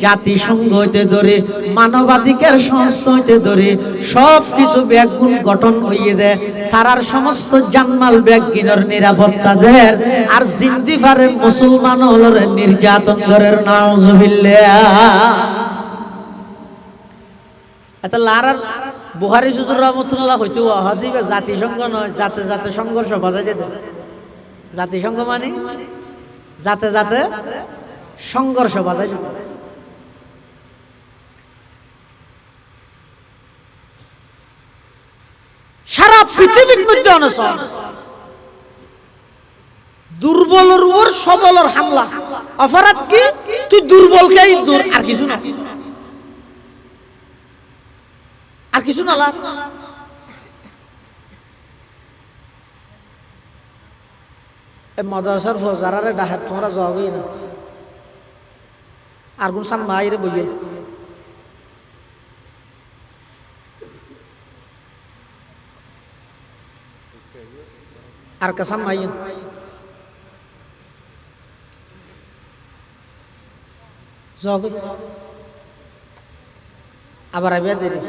S1: জাতিসংঘ হইতে ধরে মানবাধিকার সংস্থা হইতে ধরে সব কিছু ব্যাগুণ গঠন হইয়ে দেয় তারার সমস্ত জানমাল ব্যাগিনের নিরাপত্তা দেয় আর জিন্দি পারে মুসলমান হলর নির্যাতন করের নাউজুবিল্লাহ এটা লারার বুখারী হুজুর রাহমাতুল্লাহ হইতো হাদিবে জাতিসংঘ নয় জাতে জাতে সংঘর্ষ বাজাই যেত জাতিসংঘ মানে জাতে জাতে সংঘর্ষ বাজাই যেত সারা পৃথিবীর মধ্যে অনস দুর্বলের উপর সবলের হামলা। অপরাধ কি? তুই দুর্বলকেই দূর, আর কিছু না, আর কিছু না। মাদ্রাসার ফজারারে ডাহাত তোমরা যাওয়াই না, আর কোন সাম মাইরে বইয়ে আর কাসাম মাই যাওয়াই আবার আইবা দেরি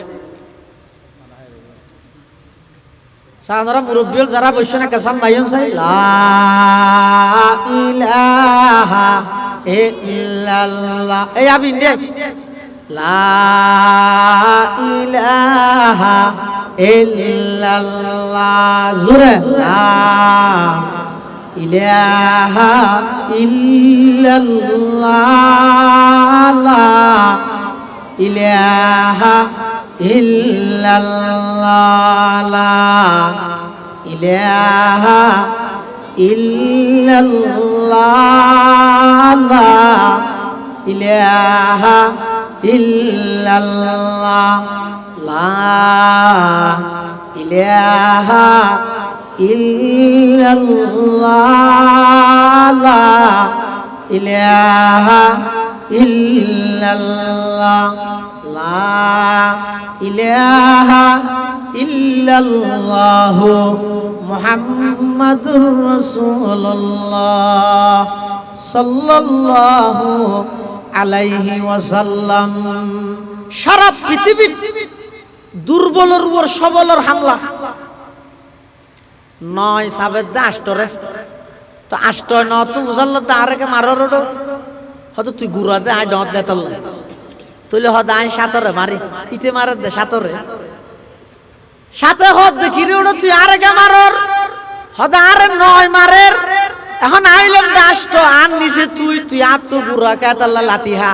S1: সাধারণ মুরব্বী যারা বসে না কাসাম মাইন চাই লা ইলাহা ইল্লাল্লাহ এই আবিন দে লা ইলাহা ইল্লাল্লাহ জোরে লা ইলাহা ইল্লাল্লাহ লা ইলাহা ইল্লাল্লাহ লা ইলাহা ইল্লাল্লাহ লা ইলাহা ইল্লাল্লাহ লা ইলাহা ইল্লাল্লাহ লা ইলাহা ইল্লাল্লাহ লা ইলাহা ইল্লাল্লাহ মুহাম্মাদুর রাসূলুল্লাহ সাল্লাল্লাহু আলাইহি ওয়াসাল্লাম। সারা পৃথিবী দুর্বলের উপর সবলের হামলা। নয় সাবেদ দা আষ্টরে তো আষ্টয় ন তো বুঝাল দা আরেকে মারর হয়তো তুই গুড়া দে আই ডট দে তল তুইলে হদ আই সাতরে মারি ইতে মারে দে সাতরে সাথে হদ দেখি রে ওটা তুই আরেকে মারর হদ আরে নয় মারের এখন আইলাম দাষ্ট আর নিচে তুই তুই আর তো গুড়া কেতাল্লা লাতিহা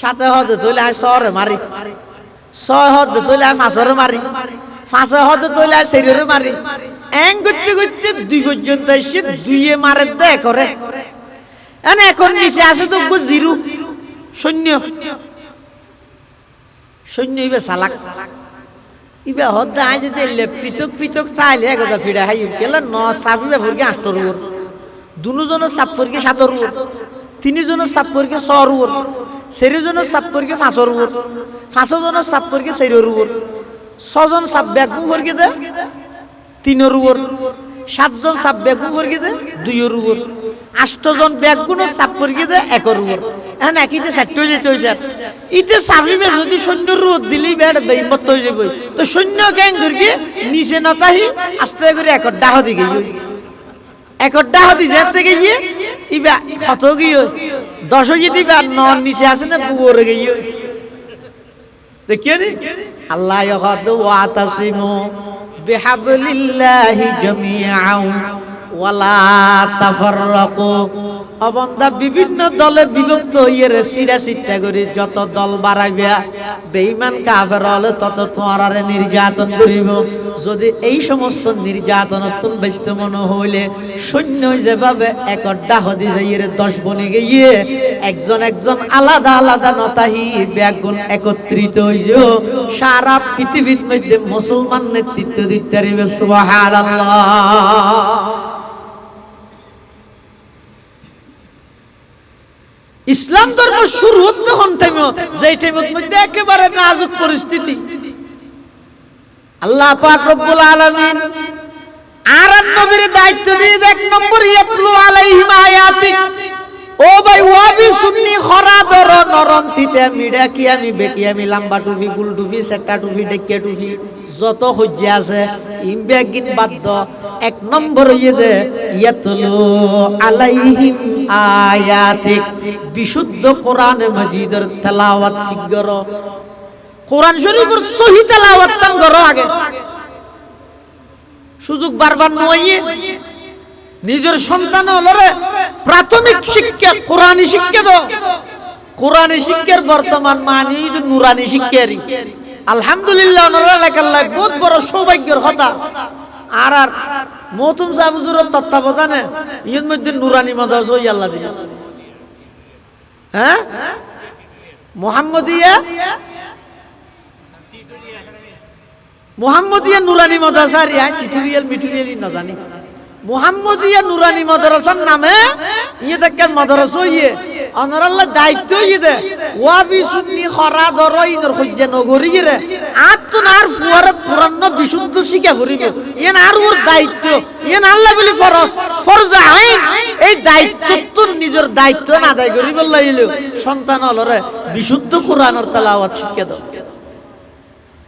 S1: সাথে হদ তুইলে আই শহরে মারি ছয় হদ তুইলে আই ফাঁসরে মারি ফাঁসে হদ তুইলে আই শরীরে মারি এং করতে করতে দুই পর্যন্ত এসে দুইয়ে মারে দে করে এখন নিচে আসে তো জিরো শূন্য শূন্য ইবে সালাক ইবে হদ্দা আই যদি পৃথক পৃথক তাইলে একজা ফিরে হাই গেল ন সাবিবে ফুরকে আষ্টর উর দুজনের সাপ ফুরকে সাতর উর তিনজনের সাপ ফুরকে ছর উর চারিজনের সাপ ফুরকে পাঁচর উর পাঁচজনের সাপ ফুরকে চারির উর ছজন সাপ বেগুন ফুরকে দে তিনের উর সাতজন সাপ বেগুন ফুরকে দে দুইয়ের উর আষ্টজন বেগুনের সাপ ফুরকে দে একর উর এখন একইতে সেট হয়ে যেতে হয়েছে ইতে সাবিবে যদি সৈন্য রোদ দিলেই বেড় বেইমত হয়ে যাবে তো সৈন্য গ্যাং ধরকে নিচে নতাহি আস্তে করে একর ডাহ দিকে একর ডাহ দি যেতে গিয়ে ইবা কত গিয়ে 10 যদি আর নন নিচে আছে না বুগরে গিয়ে দেখিয়ে নি আল্লাহ ইয়াখাদু ওয়া তাসিমু বিহাবলিল্লাহি জামিআন ওয়ালা তাফাররাকু অবন্দা বিভিন্ন দলে বিভক্ত হইয়ে রে সিডা সিটটা করে যত দল বাড়াইবে বেঈমান কাফের হলে তত তোমারে নির্যাতন করিব যদি এই সমস্ত নির্যাতন তুমি ব্যস্ত মনে হইলে সৈন্য যেভাবে একড্ডা হদি যাইয়ে 10 বনে গিয়ে একজন একজন আলাদা আলাদা নতাহি ব্যাগুন একত্রিত হইছো সারা পৃথিবীর মধ্যে মুসলমান নেতৃত্ব দিতে পারবে সুবহানাল্লাহ। ইসলাম ধর্ম শুরু হতে হন যেই টাইমের মধ্যে একেবারে নাজুক পরিস্থিতি আল্লাহ পাক রব্বুল আলামিন আর নবীর দায়িত্ব দিয়ে এক নম্বর ইয়াতলু আলাইহিম আয়াতি ও ভাই ওয়াবি সুন্নি খরা দর নরম তিতে মিডা কি আমি বেকি আমি লম্বা টুপি গুল টুপি সেটা টুপি ডেকে টুপি যত হজ্জে আছে ইমবেগিন বাদ্য এক নম্বর ইয়েদে ইয়াতলু আলাইহিম আয়াতিক বিশুদ্ধ কোরআন মাজিদের তেলাওয়াত ঠিক করো কোরআন শরীফের সহি তেলাওয়াত করো আগে সুযোগ বারবার নইয়ে নিজের সন্তান হলরে প্রাথমিক শিক্ষা কোরআনী শিক্ষা দাও কোরআনী শিক্ষার বর্তমান মানি নুরানি শিক্ষারই আলহামদুলিল্লাহ ওনারা এলাকার লাই বহুত বড় সৌভাগ্যের কথা। আর আর মৌতুম সাহুজুরের তত্ত্বাবধানে ইয়ের মধ্যে নুরানি মাদ্রাসা ওই আল্লাহ দিল। হ্যাঁ, মুহাম্মদিয়া নুরানি মাদ্রাসা রিয়া টিউটোরিয়াল মিটুরিয়াল না জানি মুহাম্মদিয়া নুরানি মাদ্রাসার নামে ইয়ে দেখেন মাদ্রাসা ইয়ে অনারাল্লাহ দায়িত্ব ইয়ে দে ওয়াবি সুন্নি খরা দর ইনর হইজে নগরী রে আতুন আর ফুয়ার কুরআন বিশুদ্ধ শিখা করিব ইয়েন আর ওর দায়িত্ব ইয়েন আল্লাহ বলি ফরজ আইন এই দায়িত্ব তোর নিজের দায়িত্ব না আদায় করিব লাইলো সন্তান হলরে বিশুদ্ধ কুরআনের তেলাওয়াত শিক্ষা দাও।